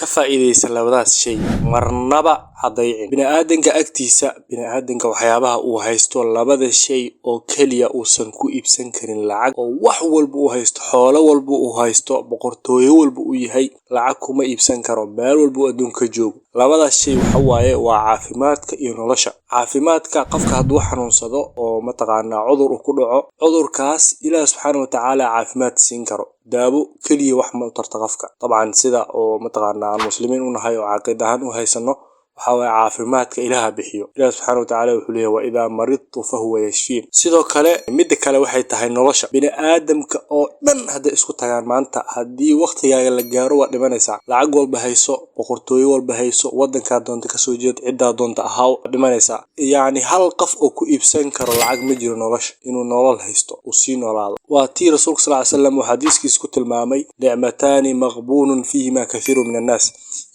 كفائدة لبداس شيء مرنبا هضيعين بني آدم كأكتيسا بني آدم كوحيابها وهايستو لبدا شيء أو كليا أو سنكو إبسن كرين لعق أو وحول بو هايستو حولا والبو هايستو بقرطوي والبو يهي لعقو ما إبسن كرون بال والبو أدون كجوب لبدا الشيء وحواي وعافيماتك إينولاشا عافيماتك قفك هدو حنونصدو أو متقانا عذر وكدعو عذر كاس إله سبحانه وتعالى عافيمات سينكرو دابو كلي وحمل ترتقفك طبعا سيدا أو متقانا المسلمين ونهاي وعاقدهان وهيسنو وحاول عافيماتك إله بحيو إله سبحانه وتعالى وحليه وإذا مرضت فهو يشفين سيدو كلا مد كلا waxay tahay nolosha bini aadamka oo dhan hada isku tagaan maanta hadii waqtigaaga la gaaro waa dhimanaysaa lacag walba hayso boqortooyo walba hayso wadanka doonta ka soo jeed cida doonta ahaaw dhimanaysaa yaani hal qof oo ku iibsan karo lacag ma jiro nolosha inuu nolol haysto oo si noolaado waa tii rasuulka sallallahu alayhi wasallam xadiiskiisa ku tilmaamay ni'matani maghbunun fiihima kathiru min an-nas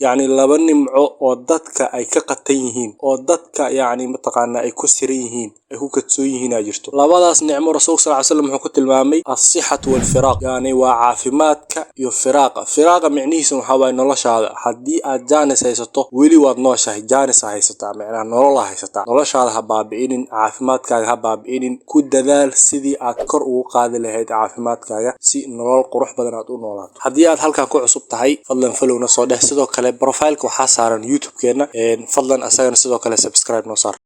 yaani laba nimco oo dadka ay ka qatan yihiin oo dadka yaani mataqaana ay ku siran yihiin ay ku kadsoon yihiin ajirto labadaas nicmo rasuulka sallallahu alayhi wasallam wuxuu ku tilmaamay as-sihhatu wal firaq yaani waa caafimaadka iyo firaaqa micnihiisu waxa way noloshaada hadii aad jaanis haysato weli waad nooshahay jaanis haysataa macnaha nolol haysataa noloshaada ha baabi'inin caafimaadkaaga ha baabi'inin ku dadaal sidii aad kor ugu qaadi lahayd caafimaadkaaga si nolol qurux badan aad u noolaato hadii aad halka ku cusub tahay fadlan follow na soo dheh sidoo kale profile-ka waxa saaran YouTube-keena fadlan asagana sidoo kale subscribe noo saar